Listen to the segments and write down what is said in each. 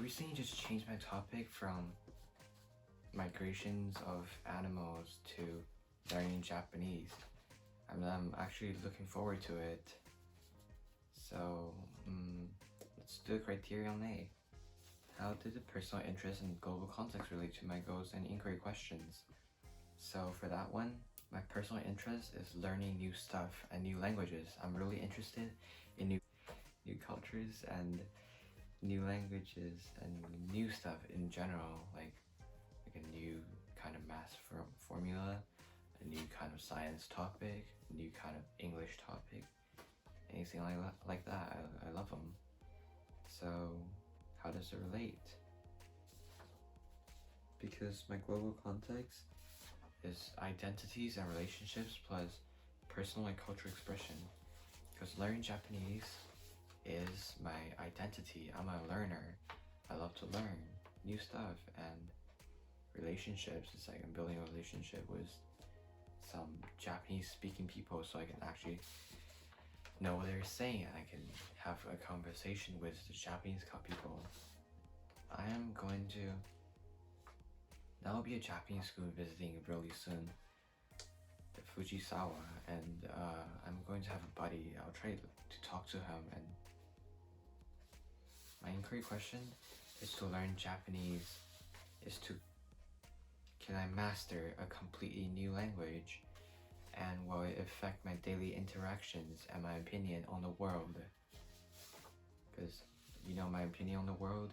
recently just changed my topic from migrations of animals to learning Japanese. I'm actually looking forward to it. So, let's do criterion A. How did the personal interest in global context relate to my goals and inquiry questions? So for that one, my personal interest is learning new stuff and new languages. I'm really interested in new cultures and new languages and new stuff in general, like a new kind of math formula, a new kind of science topic, a new kind of English topic, anything like that. I love them. So how does it relate? Because my global context is identities and relationships plus personal and cultural expression. Because learning Japanese is my identity. I'm a learner. I love to learn new stuff, and relationships, it's like I'm building a relationship with some Japanese speaking people so I can actually know what they're saying and I can have a conversation with the Japanese people. That'll be a Japanese school visiting really soon, the Fujisawa, and I'm going to have a buddy. I'll try to talk to him, and my inquiry question is to learn Japanese can I master a completely new language, and will it affect my daily interactions and my opinion on the world? Because you know my opinion on the world,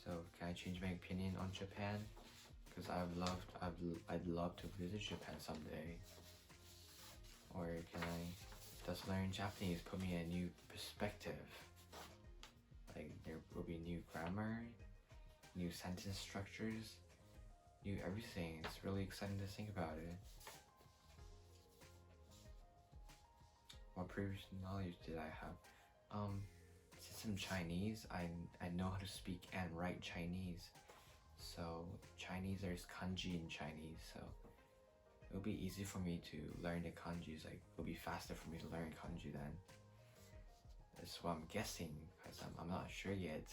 so can I change my opinion on Japan? Because I'd love to visit Japan someday. Or does learning Japanese put me in a new perspective? Like there will be new grammar, new sentence structures, new everything. It's really exciting to think about it. What previous knowledge did I have? Since I'm Chinese, I know how to speak and write Chinese. So Chinese, there's kanji in Chinese, so it'll be easy for me to learn the kanjis. Like it'll be faster for me to learn kanji then. That's what I'm guessing, because I'm not sure yet.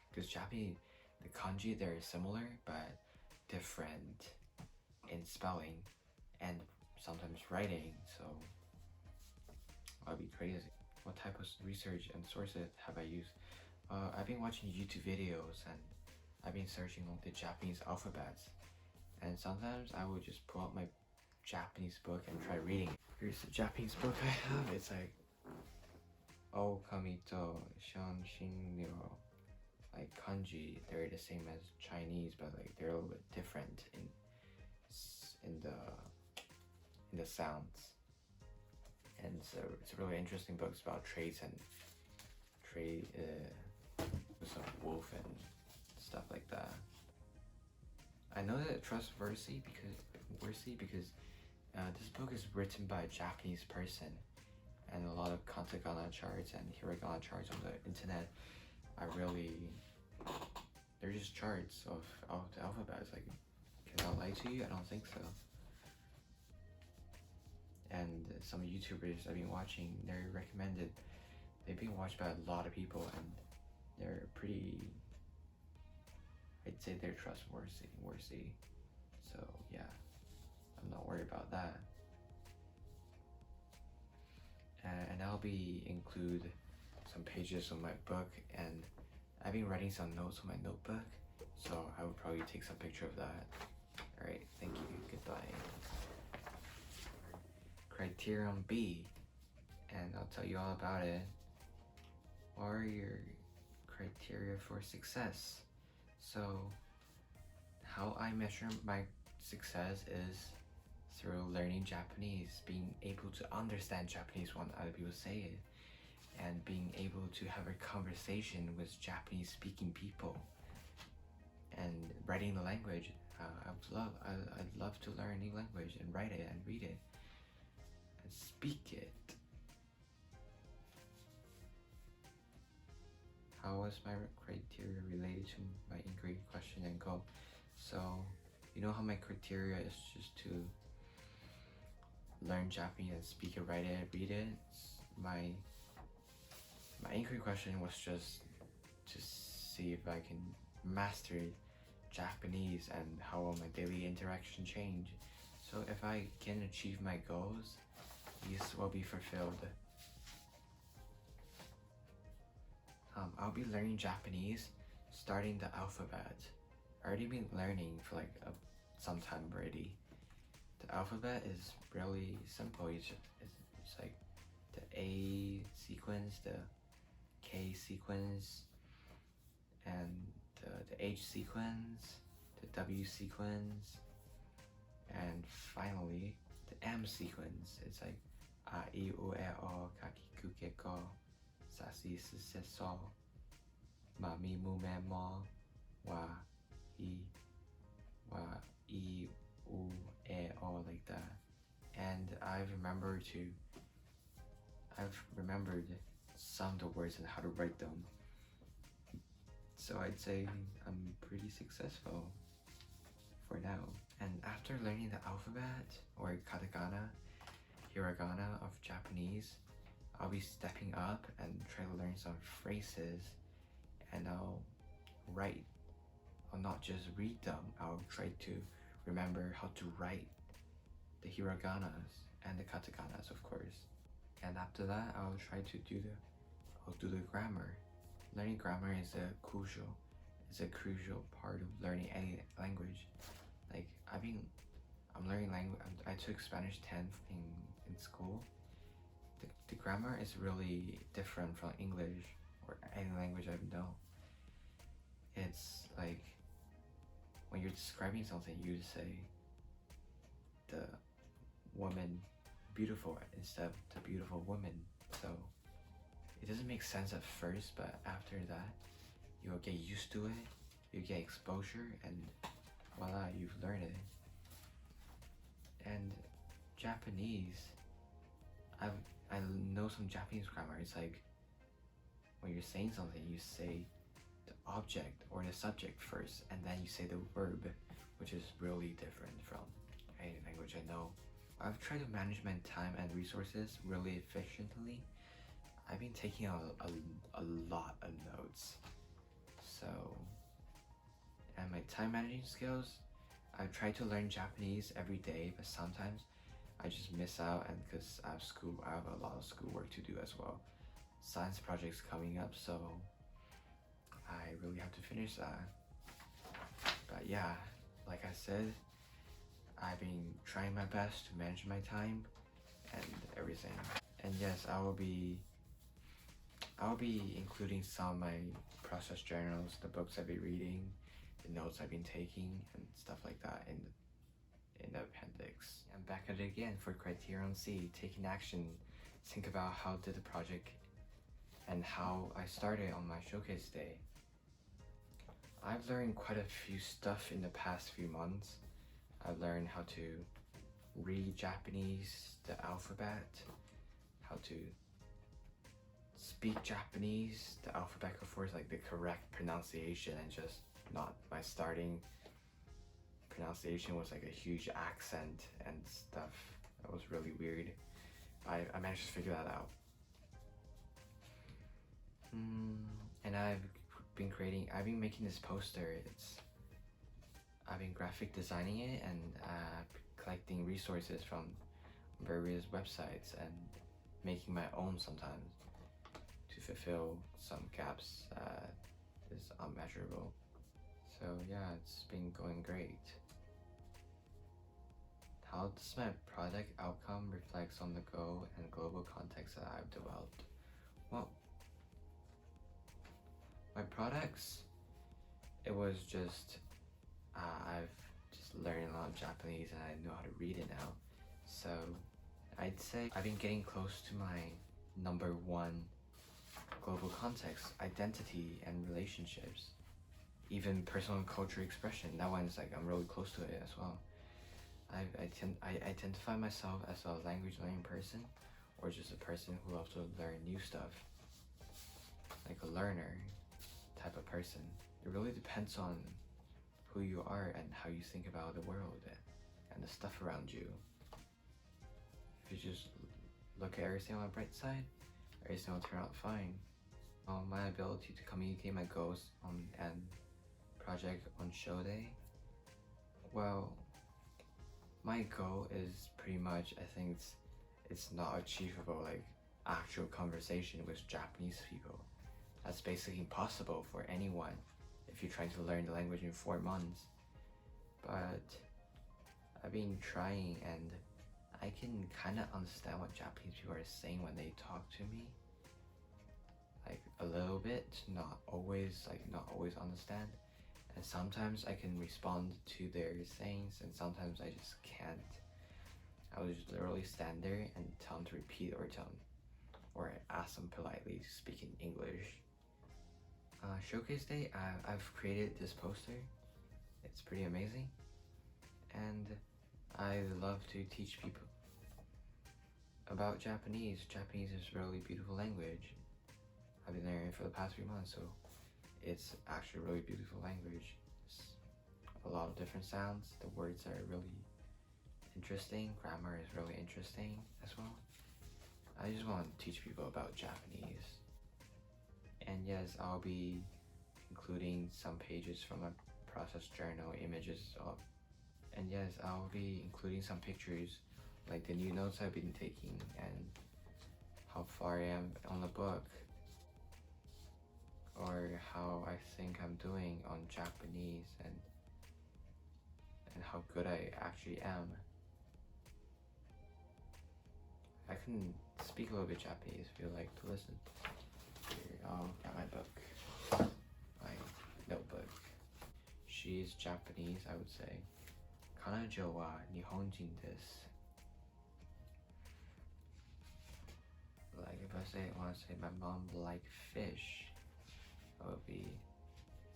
Because Japanese, the kanji, they're similar but different in spelling and sometimes writing, so I'll be crazy. What type of research and sources have I used? I've been watching YouTube videos and I've been searching on the Japanese alphabets, and sometimes I would just pull out my Japanese book and try reading it. Here's the Japanese book I have. It's like Okamito Shanshinryo. Like kanji, they're the same as Chinese, but like they're a little bit different in the sounds. And so it's a really interesting book. It's about trade with some wolf and stuff like that. I know that it's trustworthy because this book is written by a Japanese person, and a lot of katakana charts and hiragana charts on the internet they're just charts of the alphabets. Like, can I lie to you? I don't think so. And some YouTubers I've been watching, they've been watched by a lot of people, and they're I'd say they're trustworthy. So yeah, I'm not worried about that. And I'll include some pages of my book, and I've been writing some notes on my notebook, so I would probably take some picture of that. Alright, thank you, goodbye. Criterion B, and I'll tell you all about it. What are your criteria for success? So how I measure my success is through learning Japanese, being able to understand Japanese when other people say it, and being able to have a conversation with Japanese speaking people, and writing the language. I'd love to learn a new language and write it and read it and speak it. How is my criteria related to my inquiry question and goal? So you know how my criteria is just to learn Japanese and speak it, write it, read it. My inquiry question was just to see if I can master Japanese and how will my daily interaction change. So if I can achieve my goals, these will be fulfilled. I'll be learning Japanese starting the alphabet. I already been learning for like some time already. The alphabet is really simple. It's like the A sequence, the K sequence, and the H sequence, the W sequence, and finally the M sequence. It's like A, I, U, E, O, Kaki, Kuke, Ko, Sasi, Se, So, Ma, Mi, Mu, Me, Mo, Wa, I, Wa, I, U, E, O, like that. And I've remembered some of the words and how to write them. So I'd say I'm pretty successful for now. And after learning the alphabet, or katakana, hiragana of Japanese, I'll be stepping up and try to learn some phrases, and I'll not just read them, I'll try to remember how to write the hiraganas and the katakanas, of course. And after that, I'll do the grammar. Learning grammar is a crucial part of learning any language. Like I'm learning language. I took Spanish 10th in school. The grammar is really different from English or any language I know. It's like when you're describing something, you say the woman beautiful instead of the beautiful woman. So it doesn't make sense at first, but after that, you'll get used to it, you get exposure, and voila, you've learned it. And Japanese, I know some Japanese grammar. It's like when you're saying something, you say the object or the subject first, and then you say the verb, which is really different from any language I know. I've tried to manage my time and resources really efficiently. I've been taking a lot of notes. So, and my time managing skills, I try to learn Japanese every day, but sometimes I just miss out, and because I have a lot of schoolwork to do as well. Science projects coming up, so I really have to finish that. But yeah, like I said, I've been trying my best to manage my time and everything. And yes, I will be including some of my process journals, the books I've been reading, the notes I've been taking, and stuff like that in the appendix. I'm back at it again for Criterion C, taking action. Think about how did the project and how I started on my showcase day. I've learned quite a few stuff in the past few months. I've learned how to read Japanese, the alphabet, how to speak Japanese, the alphabet, of course, like the correct pronunciation, and just not my starting pronunciation was like a huge accent and stuff. That was really weird. I managed to figure that out. And I've been making this poster. I've been graphic designing it and collecting resources from various websites and making my own sometimes to fulfill some gaps that is unmeasurable. So yeah, it's been going great. How does my product outcome reflects on the goal and global context that I've developed? Well, my products, it was just I've just learned a lot of Japanese and I know how to read it now. So I'd say I've been getting close to my number one global context, identity and relationships. Even personal and culture expression, that one's like I'm really close to it as well. I identify myself as a language learning person, or just a person who loves to learn new stuff, like a learner type of person. It really depends on who you are and how you think about the world and the stuff around you. If you just look at everything on the bright side, everything will turn out fine. My ability to communicate my goals and project on show day. Well, my goal is pretty much, I think it's not achievable, like actual conversation with Japanese people. That's basically impossible for anyone if you're trying to learn the language in 4 months. But I've been trying, and I can kind of understand what Japanese people are saying when they talk to me. Like a little bit, not always, like not always understand. And sometimes I can respond to their sayings, and sometimes I just can't. I will just literally stand there and tell them to repeat or ask them politely to speak in English. Showcase day, I've created this poster. It's pretty amazing, and I love to teach people about Japanese. Japanese is a really beautiful language. I've been there for the past 3 months, so it's actually a really beautiful language. It's a lot of different sounds. The words are really interesting. Grammar is really interesting as well. I just want to teach people about Japanese. And yes, I'll be including some pages from my process journal, images of, and yes, I'll be including some pictures, like the new notes I've been taking and how far I am on the book, or how I think I'm doing on Japanese, and how good I actually am. I can speak a little bit Japanese if you'd like to listen. Here, I'll get my book, my notebook. She's Japanese, I would say. 彼女は日本人です. Like if I want to say my mom liked fish, I would be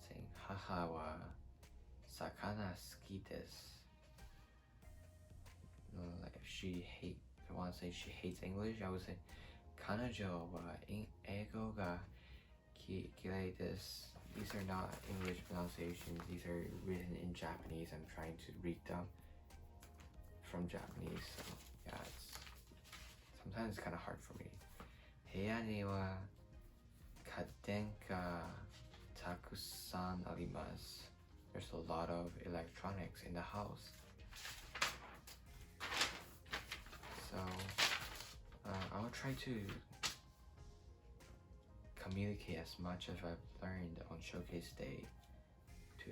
saying 母は魚好きです. Like if I want to say she hates English, I would say 彼女は英語が嫌いです. These are not English pronunciations, these are written in Japanese. I'm trying to read them from Japanese, so yeah, sometimes it's kind of hard for me. 部屋には家電がたくさんあります. There's a lot of electronics in the house. So I'll try to communicate as much as I've learned on Showcase Day to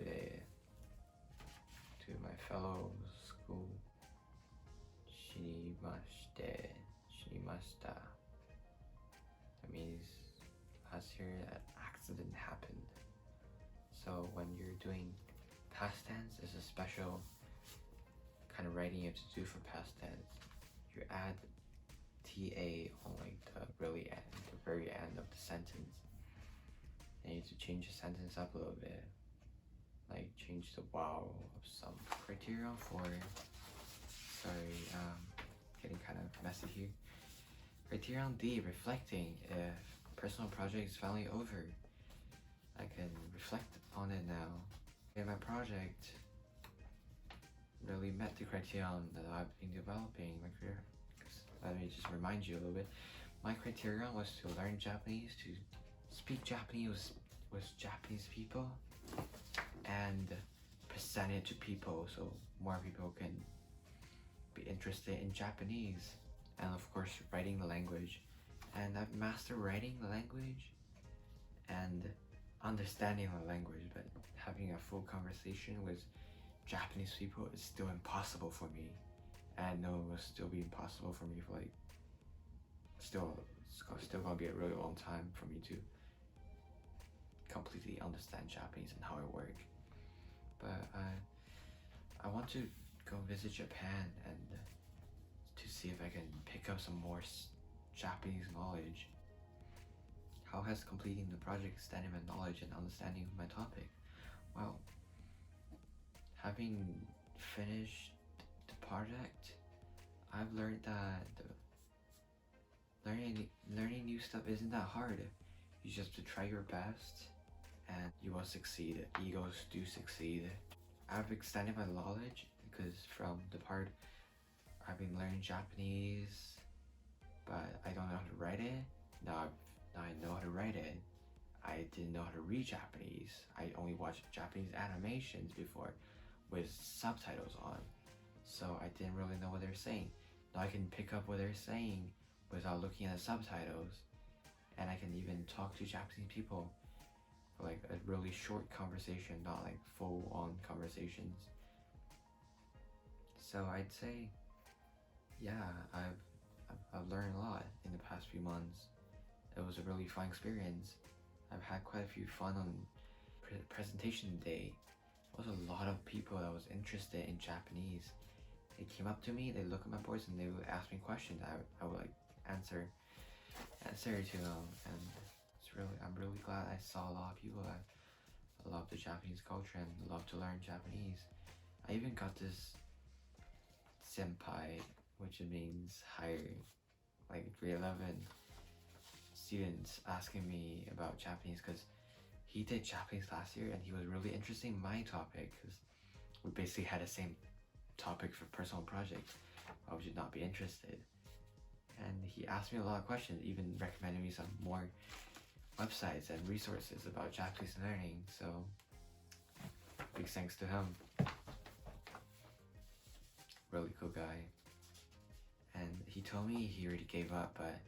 my fellow school. 死にました. That means last year an accident happened. So when you're doing past tense, it's a special kind of writing you have to do for past tense. You add TA on like the very end of the sentence. And you have to change the sentence up a little bit. Like change the wow of some criteria for, getting kind of messy here. Criterion D, reflecting. If personal project is finally over, I can reflect on it now. If my project really met the criterion that I've been developing in my career. Let me just remind you a little bit. My criterion was to learn Japanese, to speak Japanese with Japanese people, and present it to people so more people can be interested in Japanese, and of course writing the language. And I've mastered writing the language and understanding the language, but having a full conversation with Japanese people is still impossible for me, and no, it will still be impossible for me for like it's still gonna be a really long time for me to completely understand Japanese and how it works. But I want to go visit Japan and to see if I can pick up some more Japanese knowledge. How has completing the project extended my knowledge and understanding of my topic? Well, having finished the project, I've learned that learning new stuff isn't that hard. You just have to try your best and you will succeed. Egos do succeed. I've extended my knowledge because from the part I've been learning Japanese, but I don't know how to write it. Now I know how to write it. I didn't know how to read Japanese. I only watched Japanese animations before with subtitles on. So I didn't really know what they're saying. Now I can pick up what they're saying without looking at the subtitles. And I can even talk to Japanese people for like a really short conversation, not like full-on conversations. So I'd say, yeah, I've learned a lot in the past few months. It was a really fun experience. I've had quite a few fun on presentation day. There was a lot of people that was interested in Japanese. They came up to me, they look at my boards, and they would ask me questions. I would like answer to them, and I'm really glad I saw a lot of people that love the Japanese culture and love to learn Japanese. I even got this senpai, which means higher, like grade 11 students asking me about Japanese because he did Japanese last year and he was really interested in my topic because we basically had the same topic for personal project. Why would you not be interested? And he asked me a lot of questions, even recommended me some more websites and resources about Japanese learning, so big thanks to him. Really cool guy. And he told me he already gave up, but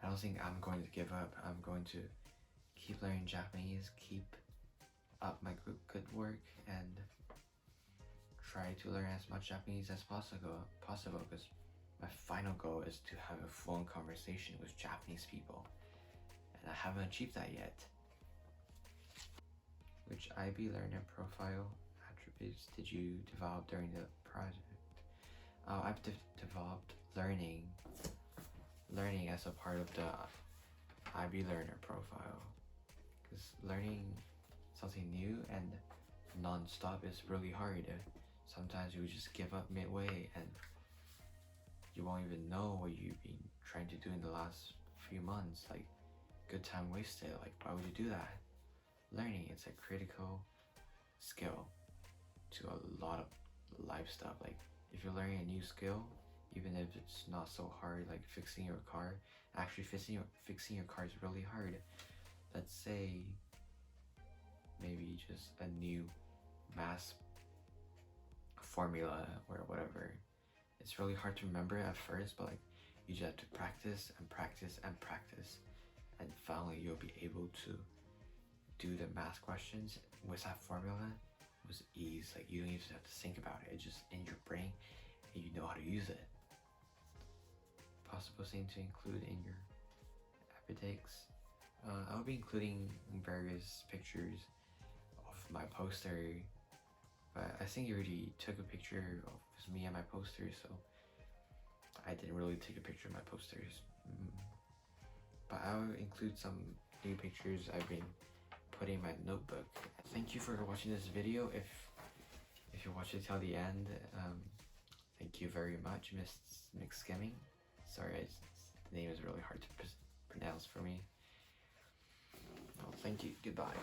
I don't think I'm going to give up. I'm going to keep learning Japanese, keep up my good work, and try to learn as much Japanese as possible because my final goal is to have a fluent conversation with Japanese people, and I haven't achieved that yet. Which IB Learner profile attributes did you develop during the project? I've developed learning as a part of the IB Learner profile, because learning something new and non-stop is really hard. Sometimes you just give up midway and you won't even know what you've been trying to do in the last few months. Like, good time wasted. Like, why would you do that? Learning, it's a critical skill to a lot of life stuff. Like, if you're learning a new skill, even if it's not so hard, like fixing your car, actually fixing your car is really hard. Let's say maybe just a new math formula or whatever. It's really hard to remember at first, but like you just have to practice and practice and practice, and finally you'll be able to do the math questions with that formula with ease. Like, you don't even have to think about it. It's just in your brain and you know how to use it. Possible thing to include in your appendix. I'll be including various pictures of my poster, but I think you already took a picture of me and my poster, so I didn't really take a picture of my posters. But I'll include some new pictures I've been putting in my notebook. Thank you for watching this video. If you watched it till the end, thank you very much, Miss McSkimming. Sorry, the name is really hard to pronounce for me. Oh, thank you. Goodbye.